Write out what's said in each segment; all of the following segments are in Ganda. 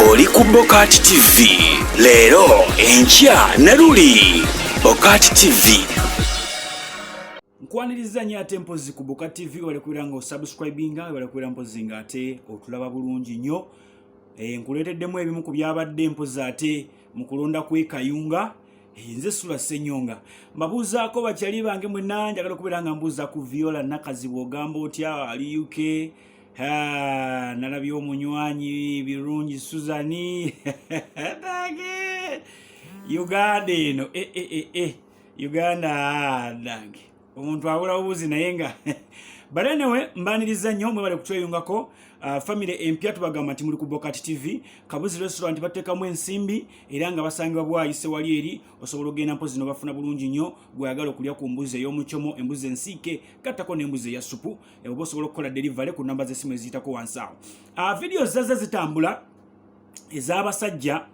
oli ku Bokati TV. Leero enkya Naluli. Bokati TV. Nkwaniriza nnyo ate mpozi ku Bokati TV wale kwiranga osubscribinga wale kwiranga mpozi ngate otulaba bulungi nnyo. Nkuleeteddemu ebimu ku byabadde mpozi ate mu kulonda kw'ekayunga. Nze Sula Senyonga mbabuuzaako bakyali bange mwenna njagala okubeera nga mbuuza ku Viola Nakazibu ogamba otya ali UK. Nalabye omunywanyi birungi Suzani dange Uganda eno Uganda dange omuntu abula obuzi naye nga balenewe mbaniriza nnyo mwebale kutweyungako. Family empya tubagamba nti muli ku Bokati TV Kabuzi restaurant bateekamu ensimbi era nga basangibwa bwayise wali eri osobola ogenda mpozi no bafuna bulungi nnyo gweyagala okulya ku mbuzi ey'omuchomo embuzi ensiike kattako n'embuzi eya supu oba osobola okukola delivery ku namba z'essimu eziyitako wansi awo. Video zazza zitambula ez'abasajja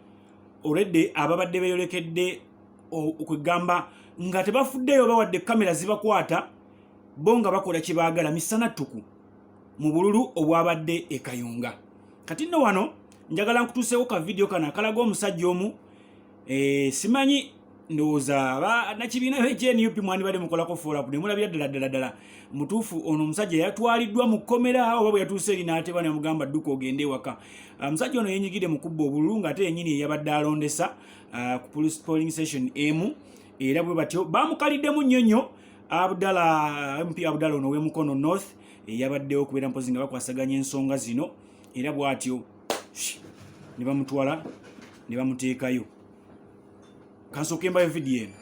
already ababadde beeyolekedde okugamba nga tebafuddeyo bawadde kamera zibakwata bo nga bakola kye baagala misana tuku mu bululu obwabadde ekayunga. Kati nno wano njagala nkutuuseewo ka video kana akalaga omusajja omu simanyi ndowooza bannakibiina b'GNUP mwandibadde mukolako follow-up ne mulabira ddala mutuufu ono omusajja yatwaliddwa mu kkomera oba bwe yatuuse eri n'ateeba ne mugamba dduka ogende ewaka. Omusajja ono yeenyigidde mu kubba obululu ng'ate yennyini eyabadde alondesa ku police polling station emu era bwe batyo bamukaliddemu nnyo nnyo MP Abdallah ono w'Emukono North yabaddewo okubeera mpozi nga bakwasaganya ensonga zino era bw'atyo ne bamutwala ne bamuteekayo. Kansooke mbayo video eno.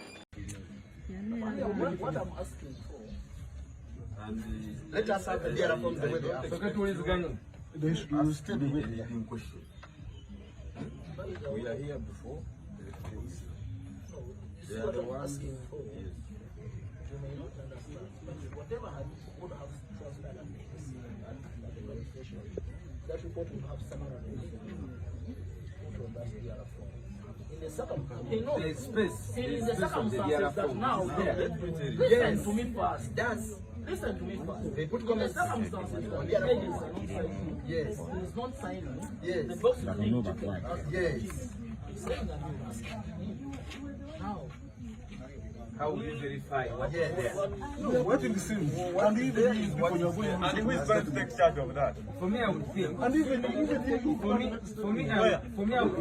Let us have the data from the way they are. They should stay the way they are in question. We are here before. They are the ones. You may not understand, but whatever would have transpired at the manifestation, that report will have summarized from that DRF form. In the circumstances, there is space. It is the circumstances that now listen to me first. Listen to me first. They put comments. The circumstances on the agents are not signing. Yes. It is not signing. Yes. The box is being taken. Yes. He's saying that you must now. How will you verify what is there? No, what is the same? And even when you're going, and who is going to take charge of that? For me, I would think. And even for me, I would.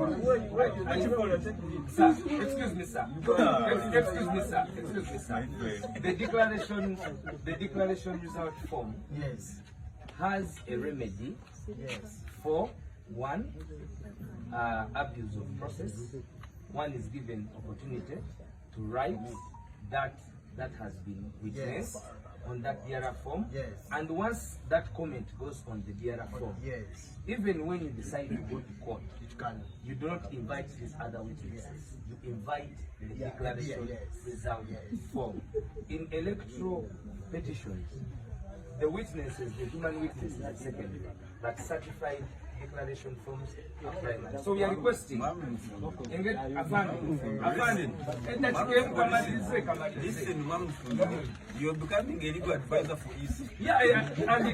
Sir, excuse me, sir. Excuse me, sir. The declaration result form. Yes. Has a remedy. Yes. For one, abuse of process. One is given opportunity to write that has been witnessed on that DRF form. Yes. And once that comment goes on the DRF form, yes. Even when you decide to go to court, you do not invite these other witnesses. You invite the declaration result form. In electoral petitions, the witnesses, the human witnesses are secondary, but certified declaration forms are primary. So we are requesting listen, you're becoming a legal advisor for EC. Yeah, and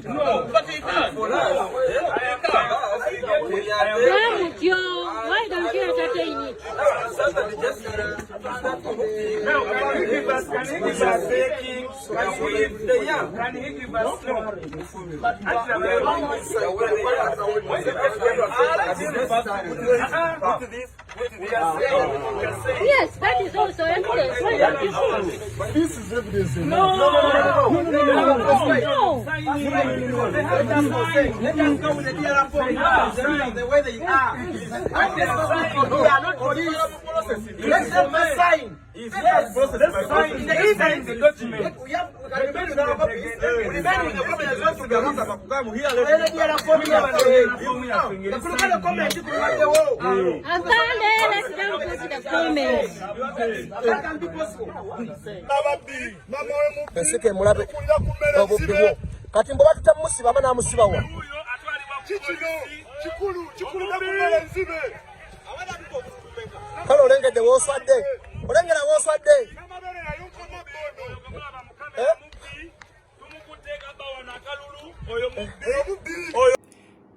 no, but it does. For us, why don't you entertain it? Now, can he give us Yes, that is also evidence. Why don't you show? But this is evidence. No. Let us go with the DRF form. The way they are. We are not police. Let them sign. Yes, let's sign the document. We have let's down to the comments. That can be possible. Peseke mulabe obubbiwo kati mbo batuta musiba bana musiba wa kalo olengedde wooswadde olengera wooswadde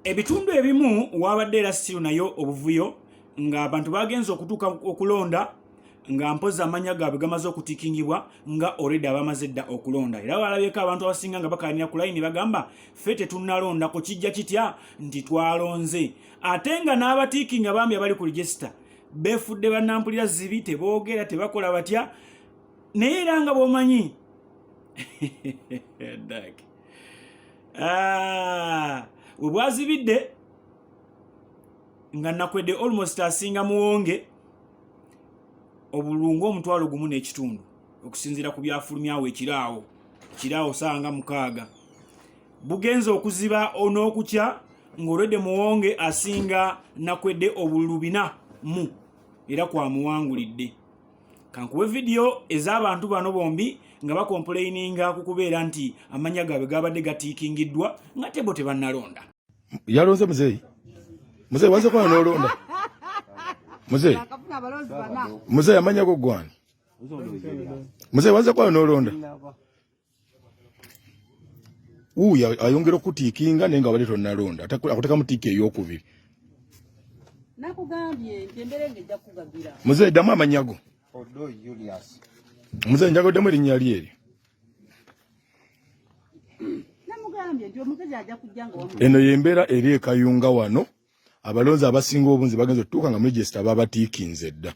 ebitundu ebimu wabadde era still nayo obuvuyo nga abantu bagenza okutuuka okulonda nga mpoza amanya gaabwe gamaze okutikingibwa nga already abamaze dda okulonda. Era walabyeko abantu abasinga nga bakaanira ku layini bagamba ffe tetunnalonda ku kijja kitya nti twalonze. Ate nga n'abatiikinga bambi abali ku register beefudde bannampulira zibi, teboogera, tebakola batya. Naye era nga bw'omanyi we bwazibidde nga nakwedde almost asinga muwonge obulungu 1.5 okusinziira ku byafulumyawo ekiraawo sanga 6 bugenza okuziba on'okutya ng'olwedde muwonge asinga nakwedde obululu 4 era kwamuwangulidde. Kankuwe video ez'abantu bano bombi nga bakomplaininga ku kubeera nti amanya gaabwe gabadde gatiikingiddwa nga tebo tebannalonda. Yalonze muzeeyi wanze kwa n'olonda muzeeyi amanya go gwani muzeeyi wanze kwa n'olonda ayongera okutiikinga naye nga wali tonnalonda akutekamu tiiki ey'okubiri. Nakugambye nti embere ngejja kugabira. Muzeeyi ddamu amanyago. Muzeeyi njagoddemu erinnya lyeri. Namugambye nti omukazi ajja kujja nga eno y'embeera eri ekayunga wano abalonzi abasinga obunzi bagenza okutuuka nga muregisita babatiikinze dda.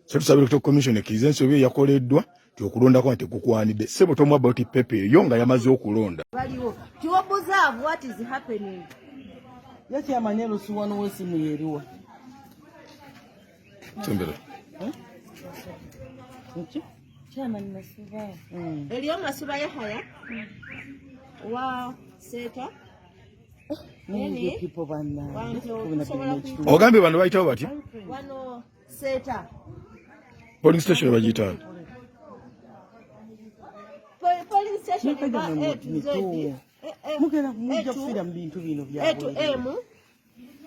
So tusabire Electoral Commission ekkirize ensobi eyakoleddwa ti okulondako nti kukwanidde ssebo tomu about pepe eyo nga yamaze okulonda. Baliwo to observe what is happening. Yaki amanyelo suwano wesimu yeriwa. Tumbere. Chairman Masuba. Eliyo Masuba Yahaya. Wa Seta. Nini? Ogambye bano bayitawo bati? Wano Seta. Polling station bagiyita. Polling station ba mugenda kumujja kufira mu bintu bino bya A to M.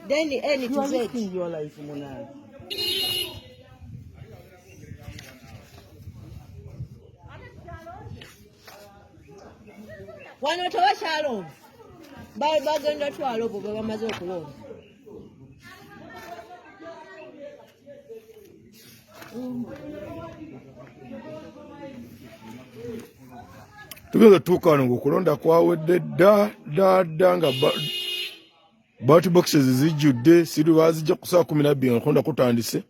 Then N to Z. Your life munana. Wano tewakyalonda bagenda twala obwo bwe bamaze okulonda. Tugenda tuuka wano ng'okulonda kwawedde dda nga ballot boxes zijjudde siru bazijja ku saa 12 nga okulonda kutandise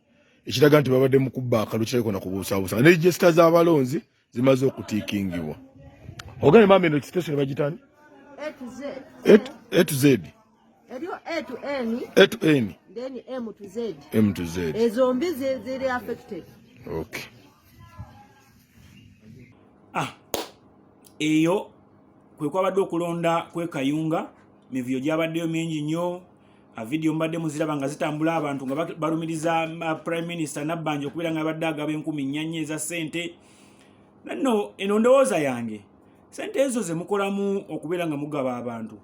ekiraga nti babadde mu kubba akalu kirabika na kubuusaabuusa ne regisita z'abalonzi zimaze okutiikingibwa. Ogane mama eno station bagitani? A to Z. Eriyo A to N. A to N. Then M to Z. M to Z. Ezombi ziri affected. Okay. Eyo kwe kwabadde okulonda kwe Kayunga, mivuyo gyabaddeyo mingi nnyo. Video mbadde muziraba nga zitambula abantu nga balumiriza Prime Minister Nabbanja okubeera nga badde agaba 10,000 eza ssente. Nanno eno ndowooza yange sente ezo ze mukolamu okubeera nga mugaba abantu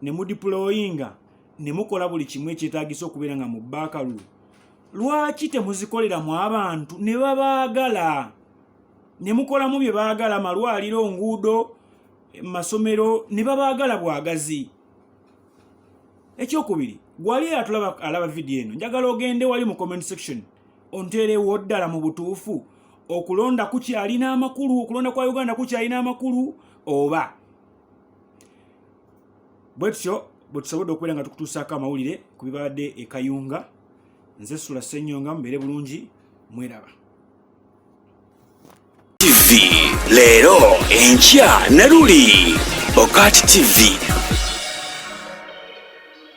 ne mudeployinga ne mukola buli kimu ekyetaagisa okubeera nga mu bbaakalu, lwaki temuzikolera mu abantu ne babaagala ne mukolamu bye baagala, malwaliro, nguudo, masomero ne babaagala bwagazi? Ekyokubiri, gwali alaba video eno njagala ogende wali mu comment section onteerewo ddala mu butuufu okulonda kukyalina amakulu, okulonda kwa Uganda kukyalina amakulu oba bwetyo bwetusobodde okubeera nga tukutuusaako amawulire ku bibadde e Kayunga. Nze Sula Ssenyonga, mubeere bulungi, mweraba. TV leero enkya Naruli Bokati TV.